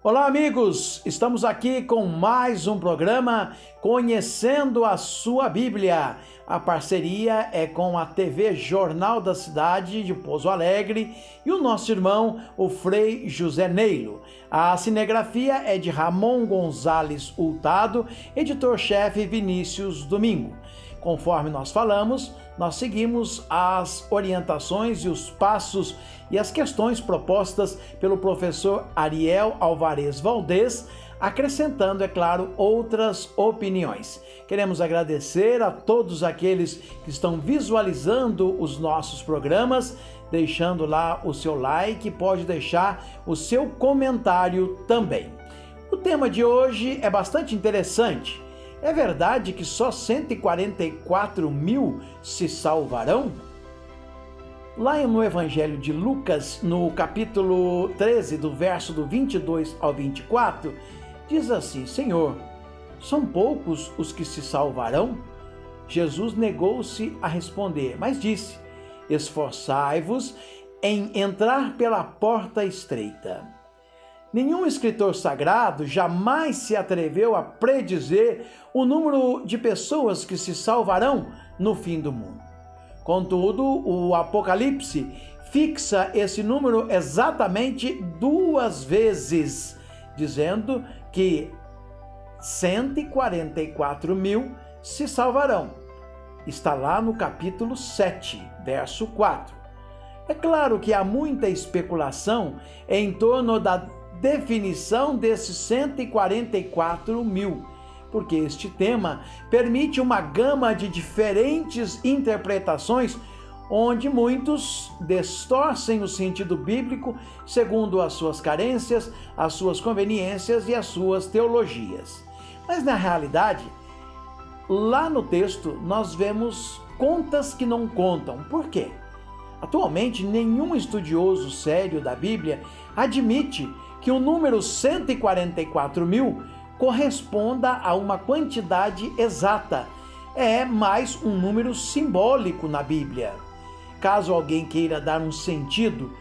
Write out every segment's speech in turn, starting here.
Olá, amigos! Estamos aqui com mais um programa Conhecendo a Sua Bíblia. A parceria é com a TV Jornal da Cidade de Pouso Alegre e o nosso irmão, o Frei José Neilo. A cinegrafia é de Ramon Gonzalez Hurtado, editor-chefe Vinícius Domingo. Conforme nós falamos, nós seguimos as orientações e os passos e as questões propostas pelo professor Ariel Alvarez Valdez, acrescentando, é claro, outras opiniões. Queremos agradecer a todos aqueles que estão visualizando os nossos programas, deixando lá o seu like, pode deixar o seu comentário também. O tema de hoje é bastante interessante. É verdade que só 144 mil se salvarão? Lá no Evangelho de Lucas, no capítulo 13, do verso do 22 ao 24, diz assim: Senhor, são poucos os que se salvarão? Jesus negou-se a responder, mas disse: esforçai-vos em entrar pela porta estreita. Nenhum escritor sagrado jamais se atreveu a predizer o número de pessoas que se salvarão no fim do mundo. Contudo, o Apocalipse fixa esse número exatamente 2 vezes, dizendo que 144 mil se salvarão. Está lá no capítulo 7, verso 4. É claro que há muita especulação em torno da definição desses 144 mil, porque este tema permite uma gama de diferentes interpretações, onde muitos distorcem o sentido bíblico segundo as suas carências, as suas conveniências e as suas teologias. Mas na realidade, lá no texto nós vemos contas que não contam. Por quê? Atualmente, nenhum estudioso sério da Bíblia admite que o número 144 mil corresponda a uma quantidade exata. É mais um número simbólico na Bíblia. Caso alguém queira dar um sentido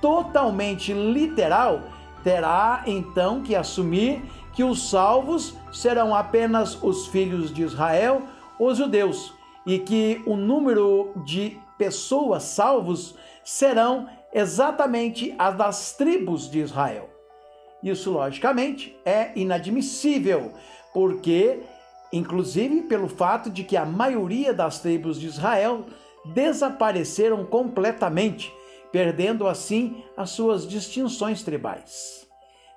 totalmente literal, terá então que assumir que os salvos serão apenas os filhos de Israel, os judeus, e que o número de pessoas salvos serão exatamente as das tribos de Israel. Isso, logicamente, é inadmissível, porque, inclusive pelo fato de que a maioria das tribos de Israel desapareceram completamente, perdendo assim as suas distinções tribais.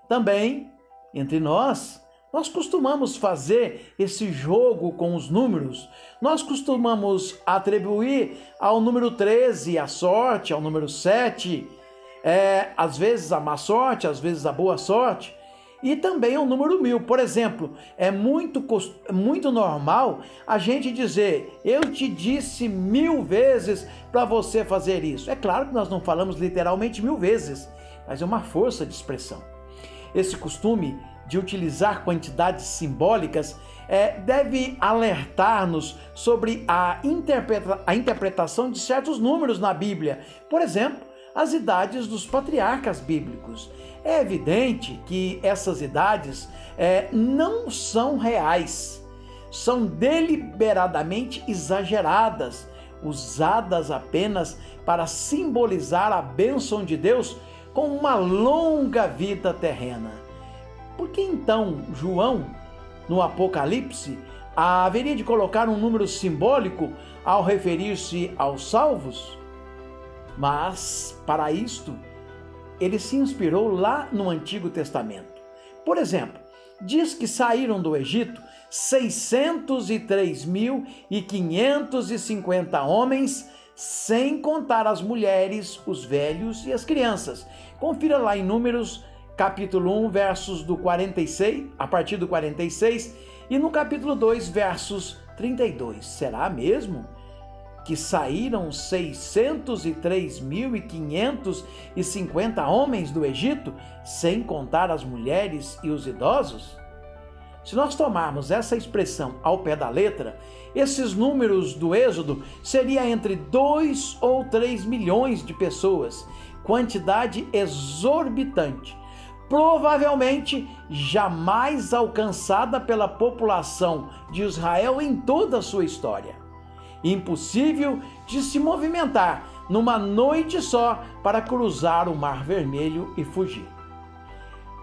Também, entre nós costumamos fazer esse jogo com os números. Nós costumamos atribuir ao número 13 a sorte, ao número 7, às vezes a má sorte, às vezes a boa sorte, e também ao número 1000. Por exemplo, é muito normal a gente dizer: eu te disse 1000 vezes para você fazer isso. É claro que nós não falamos literalmente 1000 vezes, mas é uma força de expressão. Esse costume de utilizar quantidades simbólicas deve alertar-nos sobre a interpretação de certos números na Bíblia. Por exemplo, as idades dos patriarcas bíblicos. É evidente que essas idades não são reais, são deliberadamente exageradas, usadas apenas para simbolizar a bênção de Deus com uma longa vida terrena. Por que então João, no Apocalipse, haveria de colocar um número simbólico ao referir-se aos salvos? Mas, para isto, ele se inspirou lá no Antigo Testamento. Por exemplo, diz que saíram do Egito 603.550 homens, sem contar as mulheres, os velhos e as crianças. Confira lá em Números, capítulo 1, versos do 46, a partir do 46, e no capítulo 2, versos 32. Será mesmo que saíram 603.550 homens do Egito, sem contar as mulheres e os idosos? Se nós tomarmos essa expressão ao pé da letra, esses números do Êxodo seria entre 2 ou 3 milhões de pessoas, quantidade exorbitante. provavelmente jamais alcançada pela população de Israel em toda a sua história. Impossível de se movimentar numa noite só para cruzar o Mar Vermelho e fugir.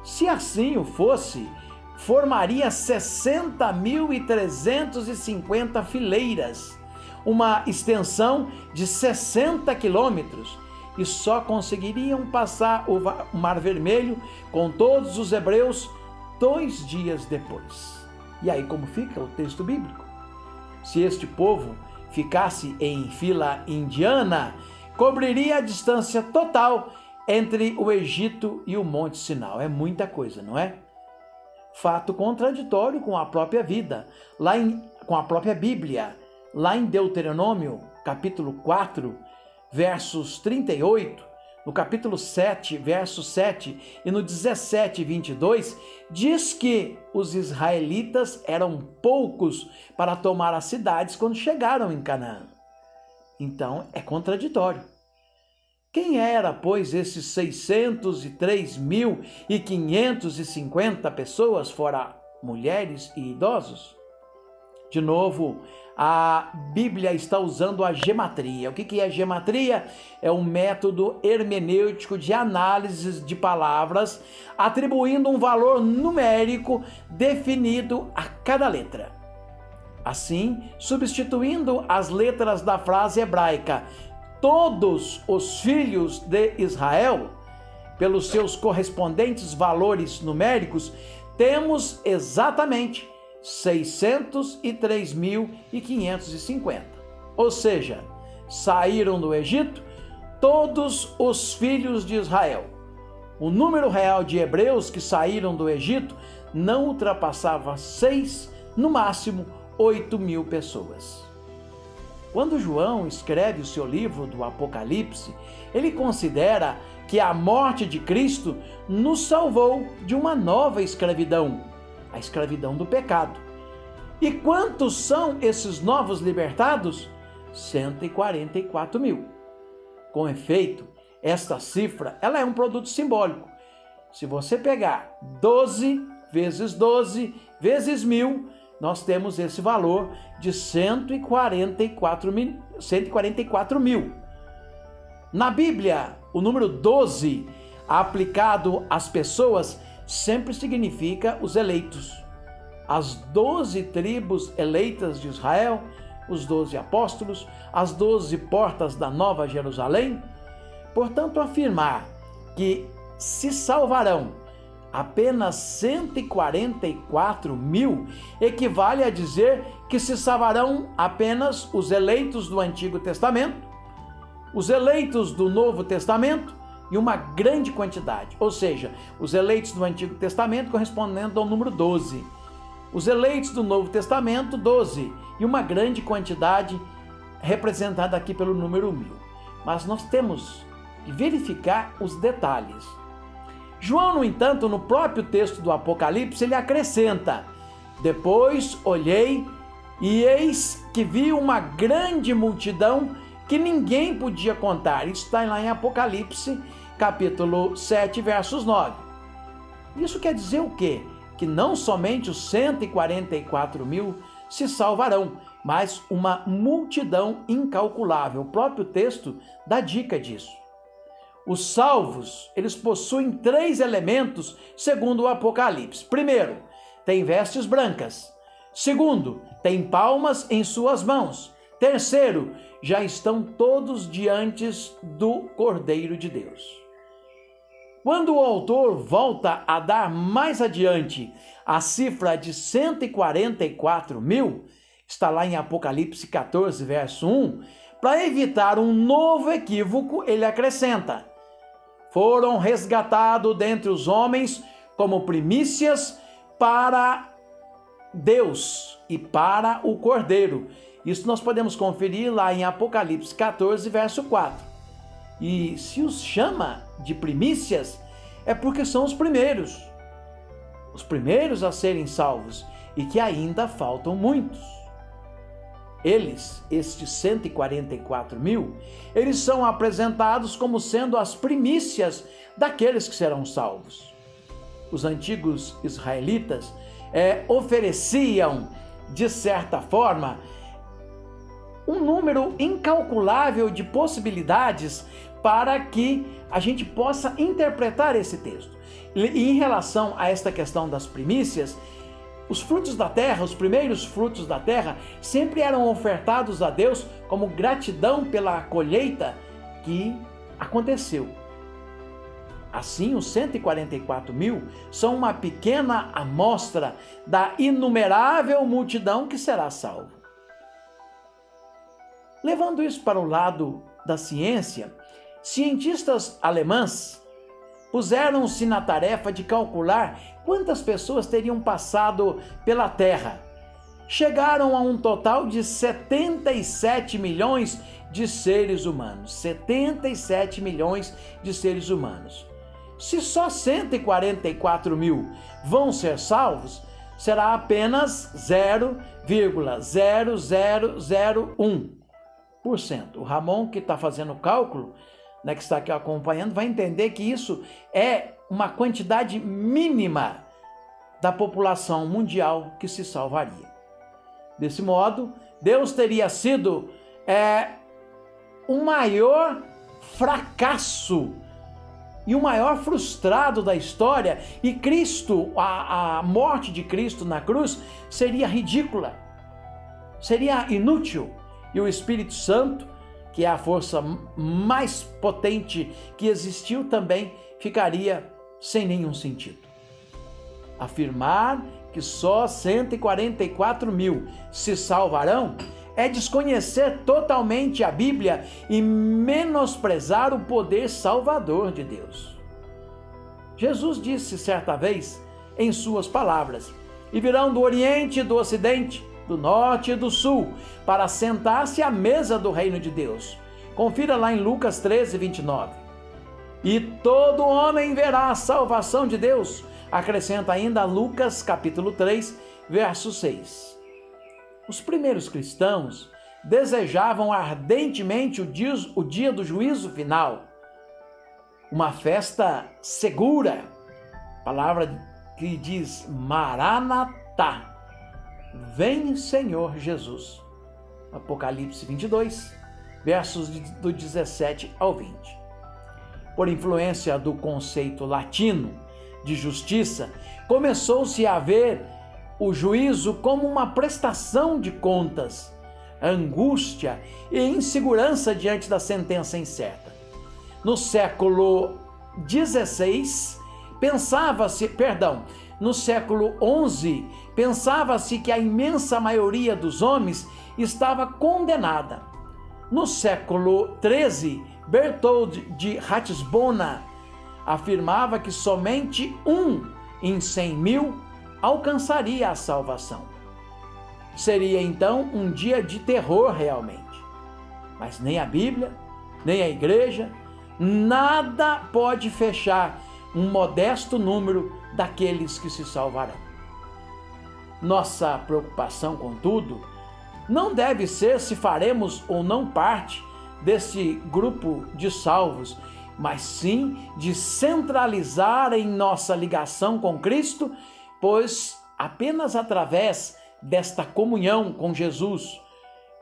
Se assim o fosse, formaria 60.350 fileiras, uma extensão de 60 quilômetros, e só conseguiriam passar o Mar Vermelho com todos os hebreus 2 dias depois. E aí como fica o texto bíblico? Se este povo ficasse em fila indiana, cobriria a distância total entre o Egito e o Monte Sinai. É muita coisa, não é? Fato contraditório com a própria vida, com a própria Bíblia. Lá em Deuteronômio, capítulo 4, versos 38, no capítulo 7, verso 7 e no 17 e 22, diz que os israelitas eram poucos para tomar as cidades quando chegaram em Canaã. Então, é contraditório. Quem era, pois, esses 603.550 pessoas, fora mulheres e idosos? De novo, a Bíblia está usando a gematria. O que é a gematria? É um método hermenêutico de análise de palavras, atribuindo um valor numérico definido a cada letra. Assim, substituindo as letras da frase hebraica todos os filhos de Israel, pelos seus correspondentes valores numéricos, temos exatamente 603.550. Ou seja, saíram do Egito todos os filhos de Israel. O número real de hebreus que saíram do Egito não ultrapassava 6, no máximo 8.000 pessoas. Quando João escreve o seu livro do Apocalipse, ele considera que a morte de Cristo nos salvou de uma nova escravidão, a escravidão do pecado. E quantos são esses novos libertados? 144 mil. Com efeito, esta cifra ela é um produto simbólico. Se você pegar 12 vezes 12 vezes 1.000, nós temos esse valor de 144 mil. Na Bíblia, o número 12, aplicado às pessoas, sempre significa os eleitos. As 12 tribos eleitas de Israel, os 12 apóstolos, as 12 portas da Nova Jerusalém. Portanto, afirmar que se salvarão apenas 144 mil equivale a dizer que se salvarão apenas os eleitos do Antigo Testamento, os eleitos do Novo Testamento e uma grande quantidade, ou seja, os eleitos do Antigo Testamento correspondendo ao número 12, os eleitos do Novo Testamento 12 e uma grande quantidade representada aqui pelo número 1.000. Mas nós temos que verificar os detalhes. João, no entanto, no próprio texto do Apocalipse, ele acrescenta: depois olhei e eis que vi uma grande multidão que ninguém podia contar. Isso está lá em Apocalipse, capítulo 7, versos 9. Isso quer dizer o quê? Que não somente os 144 mil se salvarão, mas uma multidão incalculável. O próprio texto dá dica disso. Os salvos, eles possuem 3 elementos segundo o Apocalipse. Primeiro, tem vestes brancas. Segundo, tem palmas em suas mãos. Terceiro, já estão todos diante do Cordeiro de Deus. Quando o autor volta a dar mais adiante a cifra de 144 mil, está lá em Apocalipse 14, verso 1, para evitar um novo equívoco, ele acrescenta: foram resgatados dentre os homens como primícias para Deus e para o Cordeiro. Isso nós podemos conferir lá em Apocalipse 14, verso 4. E se os chama de primícias, é porque são os primeiros a serem salvos, e que ainda faltam muitos. Eles, estes 144 mil, eles são apresentados como sendo as primícias daqueles que serão salvos. os antigos israelitas ofereciam, de certa forma, um número incalculável de possibilidades para que a gente possa interpretar esse texto. E em relação a esta questão das primícias, os frutos da terra, os primeiros frutos da terra, sempre eram ofertados a Deus como gratidão pela colheita que aconteceu. Assim, os 144 mil são uma pequena amostra da inumerável multidão que será salva. Levando isso para o lado da ciência, cientistas alemães puseram-se na tarefa de calcular quantas pessoas teriam passado pela Terra. Chegaram a um total de 77 milhões de seres humanos. 77 milhões de seres humanos. Se só 144 mil vão ser salvos, será apenas 0,0001%. O Ramon, que está fazendo o cálculo, que está aqui acompanhando, vai entender que isso é uma quantidade mínima da população mundial que se salvaria. Desse modo, Deus teria sido o maior fracasso e o maior frustrado da história, e Cristo, a morte de Cristo na cruz, seria ridícula, seria inútil, e o Espírito Santo, que é a força mais potente que existiu, também ficaria sem nenhum sentido. Afirmar que só 144 mil se salvarão é desconhecer totalmente a Bíblia e menosprezar o poder salvador de Deus. Jesus disse certa vez em suas palavras: "E virão do Oriente e do Ocidente, do Norte e do Sul, para sentar-se à mesa do reino de Deus." Confira lá em Lucas 13, 29. "E todo homem verá a salvação de Deus." Acrescenta ainda Lucas capítulo 3, verso 6. Os primeiros cristãos desejavam ardentemente o dia do juízo final, uma festa segura, palavra que diz Maranatá, vem Senhor Jesus. Apocalipse 22, versos do 17 ao 20. Por influência do conceito latino de justiça, começou-se a ver o juízo como uma prestação de contas, angústia e insegurança diante da sentença incerta. No século XVI, no século XI, pensava-se que a imensa maioria dos homens estava condenada. No século XIII, Berthold de Ratisbona afirmava que somente 1 em 100 mil alcançaria a salvação. Seria então um dia de terror realmente. Mas nem a Bíblia, nem a igreja, nada pode fechar um modesto número daqueles que se salvarão. Nossa preocupação, contudo, não deve ser se faremos ou não parte desse grupo de salvos, mas sim de centralizar em nossa ligação com Cristo, pois apenas através desta comunhão com Jesus,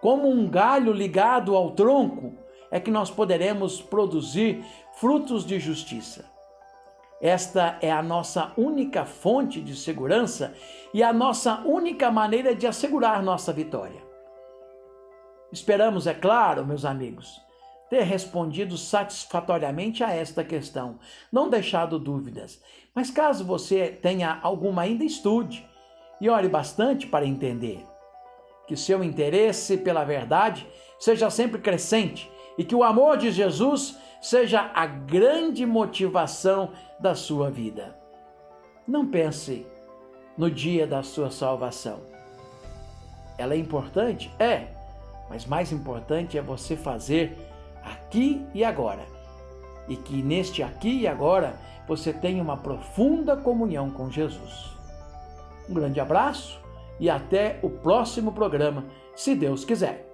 como um galho ligado ao tronco, é que nós poderemos produzir frutos de justiça. Esta é a nossa única fonte de segurança e a nossa única maneira de assegurar nossa vitória. Esperamos, é claro, meus amigos, ter respondido satisfatoriamente a esta questão, não deixado dúvidas. Mas caso você tenha alguma, ainda estude e ore bastante para entender. Que seu interesse pela verdade seja sempre crescente e que o amor de Jesus seja a grande motivação da sua vida. Não pense no dia da sua salvação. Ela é importante? É, mas mais importante é você fazer aqui e agora. E que neste aqui e agora você tenha uma profunda comunhão com Jesus. Um grande abraço e até o próximo programa, se Deus quiser.